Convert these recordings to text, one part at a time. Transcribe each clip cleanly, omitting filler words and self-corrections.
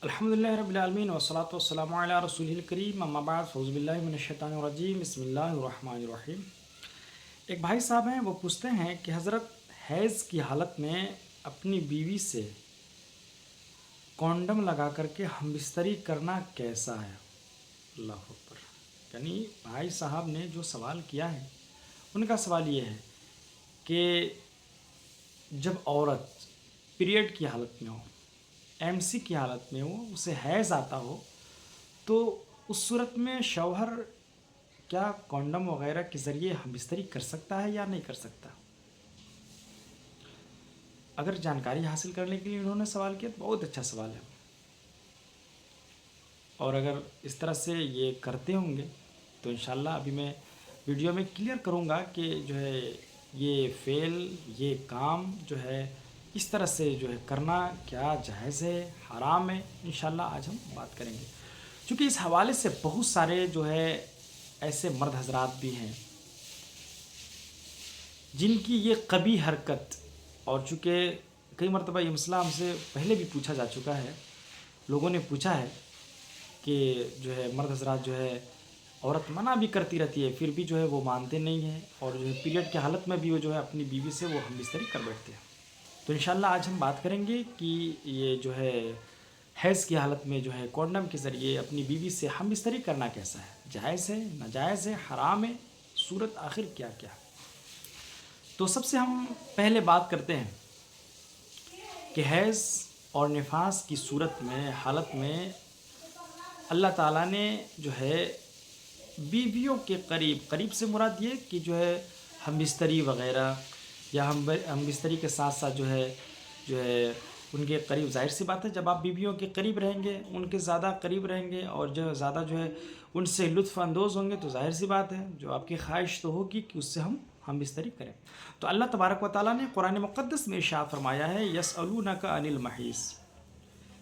الحمدللہ رب العالمین والصلاة والسلام علی رسول الکریم اما بعد فاعوذ باللہ من الشیطان الرجیم بسم اللہ الرحمن الرحیم۔ ایک بھائی صاحب ہیں، وہ پوچھتے ہیں کہ حضرت حیض کی حالت میں اپنی بیوی سے کونڈم لگا کر کے ہم بستری کرنا کیسا ہے؟ اللہ اکبر۔ یعنی بھائی صاحب نے جو سوال کیا ہے، ان کا سوال یہ ہے کہ جب عورت پیریڈ کی حالت میں ہو، ایم سی کی حالت میں ہو، اسے حیض آتا ہو، تو اس صورت میں شوہر کیا کونڈم وغیرہ کے ذریعے ہم بستری کر سکتا ہے یا نہیں کر سکتا؟ اگر جانکاری حاصل کرنے کے لیے انہوں نے سوال کیا تو بہت اچھا سوال ہے، اور اگر اس طرح سے یہ کرتے ہوں گے تو انشاءاللہ ابھی میں ویڈیو میں کلیئر کروں گا کہ جو ہے یہ فعل، یہ کام جو ہے اس طرح سے جو ہے کرنا کیا جائز ہے، حرام ہے، انشاءاللہ آج ہم بات کریں گے۔ چونکہ اس حوالے سے بہت سارے جو ہے ایسے مرد حضرات بھی ہیں جن کی یہ قبیح حرکت، اور چونکہ کئی مرتبہ یہ مسئلہ ہم سے پہلے بھی پوچھا جا چکا ہے، لوگوں نے پوچھا ہے کہ جو ہے مرد حضرات جو ہے عورت منع بھی کرتی رہتی ہے پھر بھی جو ہے وہ مانتے نہیں ہیں، اور جو ہے پیریڈ کی حالت میں بھی وہ جو ہے اپنی بیوی سے وہ ہم بستری کر بیٹھتے ہیں۔ تو انشاءاللہ آج ہم بات کریں گے کہ یہ جو ہے حیض کی حالت میں جو ہے کونڈم کے ذریعے اپنی بیوی سے ہم بستری کرنا کیسا ہے، جائز ہے، ناجائز ہے، حرام ہے، صورت آخر کیا کیا ہے۔ تو سب سے ہم پہلے بات کرتے ہیں کہ حیض اور نفاس کی صورت میں، حالت میں اللہ تعالیٰ نے جو ہے بیویوں کے قریب سے مراد یہ کہ جو ہے ہم بستری وغیرہ، یا ہم بستری کے ساتھ ساتھ جو ہے ان کے قریب، ظاہر سی بات ہے جب آپ بیویوں کے قریب رہیں گے، ان کے زیادہ قریب رہیں گے اور جو زیادہ جو ہے ان سے لطف اندوز ہوں گے، تو ظاہر سی بات ہے جو آپ کی خواہش تو ہوگی کہ اس سے ہم بستری کریں۔ تو اللہ تبارک و تعالیٰ نے قرآن مقدس میں ارشاد فرمایا ہے یسألونک عن المحیض،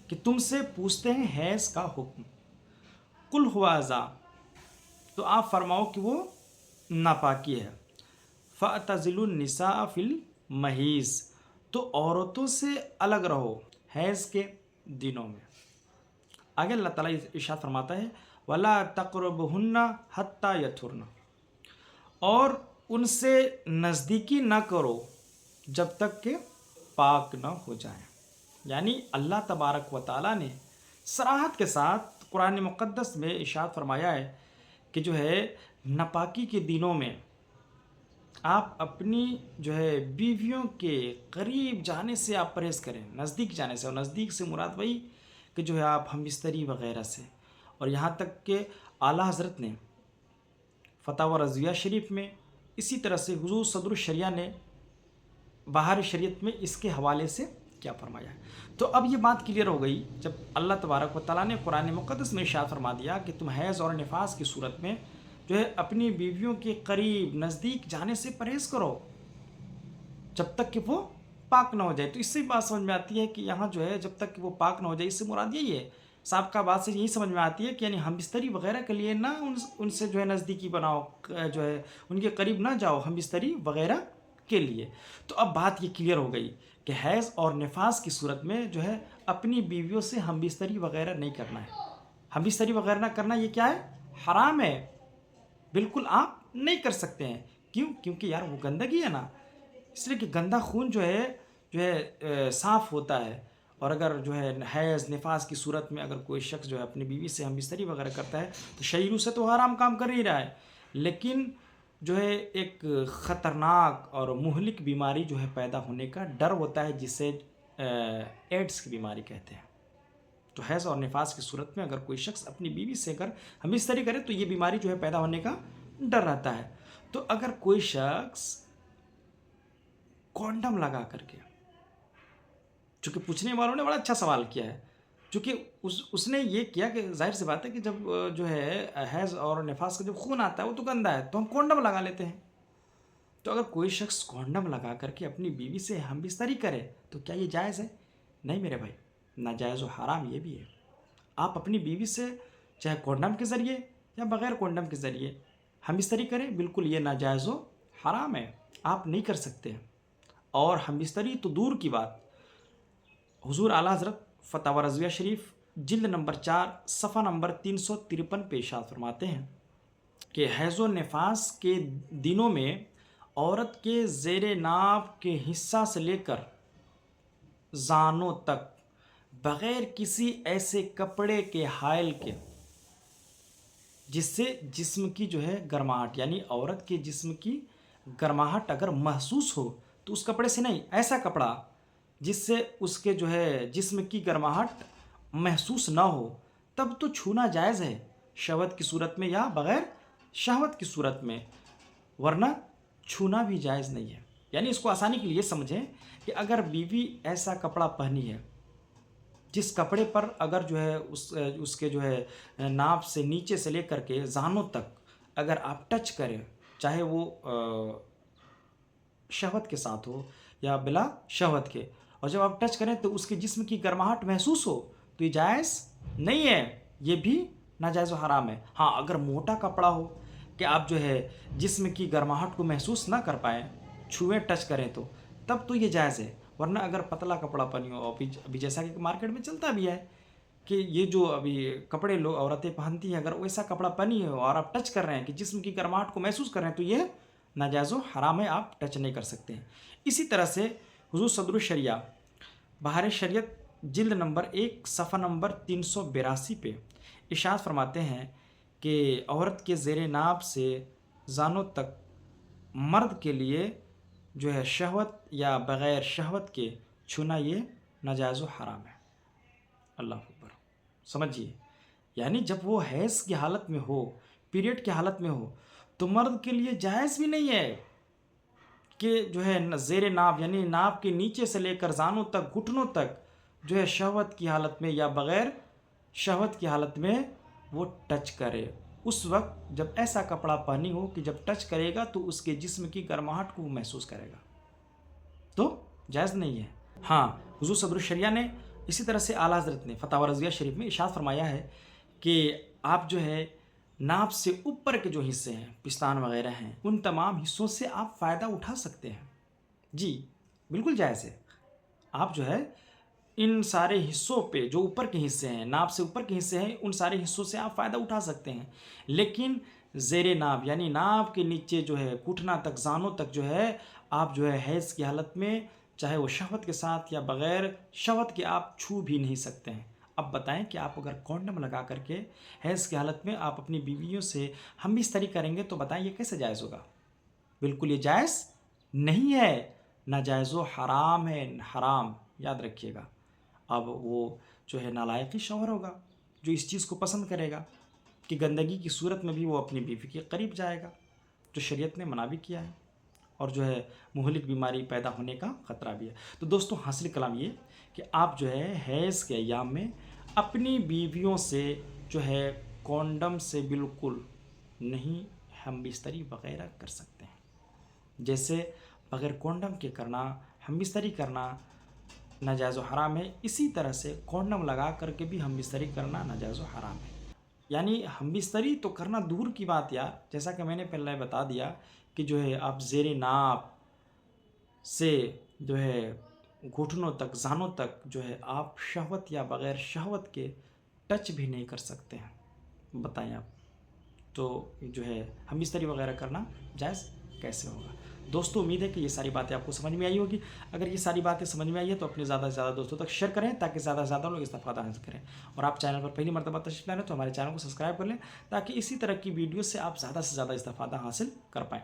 کہ تم سے پوچھتے ہیں حیض کا حکم، قل هو اذی، تو آپ فرماؤ کہ وہ ناپاکی ہے، فاعتزلوا النساء فی المحیض، تو عورتوں سے الگ رہو حیض کے دنوں میں۔ آگے اللہ تعالیٰ ارشاد فرماتا ہے وَلَا تَقْرَبُهُنَّ حَتَّى يَطْهُرْنَ، اور ان سے نزدیکی نہ کرو جب تک کہ پاک نہ ہو جائیں۔ یعنی اللہ تبارک و تعالیٰ نے صراحت کے ساتھ قرآن مقدس میں ارشاد فرمایا ہے کہ جو ہے ناپاکی کے دنوں میں آپ اپنی جو ہے بیویوں کے قریب جانے سے آپ پرہیز کریں، نزدیک جانے سے، اور نزدیک سے مراد وہی کہ جو ہے آپ ہم بستری وغیرہ سے، اور یہاں تک کہ اعلیٰ حضرت نے فتاوی رضویہ شریف میں، اسی طرح سے حضور صدر الشریعہ نے بہار شریعت میں اس کے حوالے سے کیا فرمایا ہے۔ تو اب یہ بات کلیئر ہو گئی جب اللہ تبارک و تعالیٰ نے قرآن مقدس میں ارشاد فرما دیا کہ تم حیض اور نفاس کی صورت میں جو ہے اپنی بیویوں کے قریب نزدیک جانے سے پرہیز کرو جب تک کہ وہ پاک نہ ہو جائے۔ تو اس سے بات سمجھ میں آتی ہے کہ یہاں جو ہے جب تک کہ وہ پاک نہ ہو جائے، اس سے مراد یہی ہے، سابقہ بات سے یہی سمجھ میں آتی ہے کہ یعنی ہم بستری وغیرہ کے لیے نہ ان سے جو ہے نزدیکی بناؤ، جو ہے ان کے قریب نہ جاؤ ہم بستری وغیرہ کے لیے۔ تو اب بات یہ کلیئر ہو گئی کہ حیض اور نفاس کی صورت میں جو ہے اپنی بیویوں سے ہم بستری وغیرہ نہیں کرنا ہے۔ ہم بستری وغیرہ نہ کرنا یہ کیا ہے؟ حرام ہے، بالکل آپ نہیں کر سکتے ہیں۔ کیوں؟ کیونکہ یار وہ گندگی ہے نا، اس لیے کہ گندا خون جو ہے صاف ہوتا ہے، اور اگر جو ہے حیض نفاس کی صورت میں اگر کوئی شخص جو ہے اپنی بیوی سے ہم بستری وغیرہ کرتا ہے تو شریعت سے تو حرام کام کر ہی رہا ہے، لیکن جو ہے ایک خطرناک اور مہلک بیماری جو ہے پیدا ہونے کا ڈر ہوتا ہے، جسے ایڈس کی بیماری کہتے ہیں۔ تو حیض اور نفاس کی صورت میں اگر کوئی شخص اپنی بیوی سے اگر ہم بستری کرے تو یہ بیماری جو ہے پیدا ہونے کا ڈر رہتا ہے۔ تو اگر کوئی شخص کونڈم لگا کر کے، چونکہ پوچھنے والوں نے بڑا اچھا سوال کیا ہے، چونکہ اس نے یہ کیا کہ ظاہر سی بات ہے کہ جب جو ہے حیض اور نفاس کا جو خون آتا ہے وہ تو گندا ہے، تو ہم کونڈم لگا لیتے ہیں۔ تو اگر کوئی شخص کونڈم لگا کر کے اپنی بیوی سے ہم بستری کرے تو کیا یہ جائز ہے؟ نہیں میرے بھائی، ناجائز و حرام یہ بھی ہے۔ آپ اپنی بیوی سے چاہے کونڈم کے ذریعے یا بغیر کونڈم کے ذریعے ہم بستری کریں، بالکل یہ ناجائز و حرام ہے، آپ نہیں کر سکتے ہیں۔ اور ہم بستری تو دور کی بات، حضور اعلیٰ حضرت فتاوی رضویہ شریف جلد نمبر 4 صفحہ نمبر 353 پہ ارشاد فرماتے ہیں کہ حیض و نفاس کے دنوں میں عورت کے زیر ناف کے حصہ سے لے کر زانوں تک بغیر کسی ایسے کپڑے کے حائل کے جس سے جسم کی جو ہے گرماہٹ، یعنی عورت کے جسم کی گرماہٹ اگر محسوس ہو تو اس کپڑے سے نہیں، ایسا کپڑا جس سے اس کے جو ہے جسم کی گرماہٹ محسوس نہ ہو، تب تو چھونا جائز ہے، شہوت کی صورت میں یا بغیر شہوت کی صورت میں، ورنہ چھونا بھی جائز نہیں ہے۔ یعنی اس کو آسانی کے لیے سمجھیں کہ اگر بیوی ایسا کپڑا پہنی ہے جس کپڑے پر اگر جو ہے اس کے جو ہے ناف سے نیچے سے لے کر کے زانوں تک اگر آپ ٹچ کریں، چاہے وہ شہوت کے ساتھ ہو یا بلا شہوت کے، اور جب آپ ٹچ کریں تو اس کے جسم کی گرماہٹ محسوس ہو تو یہ جائز نہیں ہے، یہ بھی ناجائز و حرام ہے۔ ہاں اگر موٹا کپڑا ہو کہ آپ جو ہے جسم کی گرماہٹ کو محسوس نہ کر پائیں، چھوئیں ٹچ کریں تو تب تو یہ جائز ہے، ورنہ اگر پتلا کپڑا پہنی ہو، ابھی جیسا کہ مارکیٹ میں چلتا بھی ہے کہ یہ جو ابھی کپڑے لوگ عورتیں پہنتی ہیں، اگر ویسا کپڑا پہنی ہو اور آپ ٹچ کر رہے ہیں کہ جسم کی گرماہٹ کو محسوس کر رہے ہیں تو یہ ناجائز و حرام ہے، آپ ٹچ نہیں کر سکتے ہیں۔ اسی طرح سے حضور صدر الشریعہ بہار شریعت جلد نمبر 1 صفحہ نمبر 382 پہ ارشاد فرماتے ہیں کہ عورت کے زیر ناف سے زانوں تک مرد کے لیے جو ہے شہوت یا بغیر شہوت کے چھونا یہ ناجائز و حرام ہے۔ اللہ اکبر، سمجھیے، یعنی جب وہ حیض کی حالت میں ہو، پیریڈ کی حالت میں ہو، تو مرد کے لیے جائز بھی نہیں ہے کہ جو ہے زیر ناف یعنی ناف کے نیچے سے لے کر زانوں تک، گھٹنوں تک جو ہے شہوت کی حالت میں یا بغیر شہوت کی حالت میں وہ ٹچ کرے۔ اس وقت جب ایسا کپڑا پہنی ہو کہ جب ٹچ کرے گا تو اس کے جسم کی گرماہٹ کو وہ محسوس کرے گا، تو جائز نہیں ہے۔ ہاں حضور صدر الشریعہ نے اسی طرح سے اعلیٰ حضرت نے فتاوی رضویہ شریف میں ارشاد فرمایا ہے کہ آپ جو ہے ناف سے اوپر کے جو حصے ہیں، پستان وغیرہ ہیں، ان تمام حصوں سے آپ فائدہ اٹھا سکتے ہیں۔ جی بالکل جائز ہے، آپ جو ہے ان سارے حصوں پہ جو اوپر کے حصے ہیں، ناف سے اوپر کے حصے ہیں، ان سارے حصوں سے آپ فائدہ اٹھا سکتے ہیں، لیکن زیر ناف یعنی ناف کے نیچے جو ہے گھٹنا تک، زانوں تک جو ہے آپ جو ہے حیض کی حالت میں، چاہے وہ شہوت کے ساتھ یا بغیر شہوت کے، آپ چھو بھی نہیں سکتے ہیں۔ اب بتائیں کہ آپ اگر کونڈم لگا کر کے حیض کی حالت میں آپ اپنی بیویوں سے ہم بستری کریں گے تو بتائیں یہ کیسے جائز ہوگا؟ بالکل یہ جائز نہیں ہے، ناجائز و حرام ہے، حرام، یاد رکھیے گا۔ اب وہ جو ہے نالائق شوہر ہوگا جو اس چیز کو پسند کرے گا کہ گندگی کی صورت میں بھی وہ اپنی بیوی کے قریب جائے گا، جو شریعت نے منع بھی کیا ہے، اور جو ہے مہلک بیماری پیدا ہونے کا خطرہ بھی ہے۔ تو دوستوں حاصل کلام یہ کہ آپ جو ہے حیض کے ایام میں اپنی بیویوں سے جو ہے کونڈم سے بالکل نہیں ہم بستری وغیرہ کر سکتے ہیں۔ جیسے بغیر کونڈم کے کرنا، ہم بستری کرنا ناجائز و حرام ہے، اسی طرح سے کونڈم لگا کر کے بھی ہم بستری کرنا ناجائز و حرام ہے۔ یعنی ہم بستری تو کرنا دور کی بات یار، جیسا کہ میں نے پہلے بتا دیا کہ جو ہے آپ زیر ناف سے جو ہے گھٹنوں تک، زانوں تک جو ہے آپ شہوت یا بغیر شہوت کے ٹچ بھی نہیں کر سکتے ہیں۔ بتائیں آپ تو جو ہے ہم بستری وغیرہ کرنا جائز کیسے ہوگا؟ دوستو امید ہے کہ یہ ساری باتیں آپ کو سمجھ میں آئی ہوگی۔ اگر یہ ساری باتیں سمجھ میں آئی ہے تو اپنے زیادہ سے زیادہ دوستوں تک شیئر کریں تاکہ زیادہ سے زیادہ لوگ استفادہ حاصل کریں، اور آپ چینل پر پہلی مرتبہ تشریف لائیں تو ہمارے چینل کو سبسکرائب کر لیں تاکہ اسی طرح کی ویڈیو سے آپ زیادہ سے زیادہ استفادہ حاصل کر پائیں۔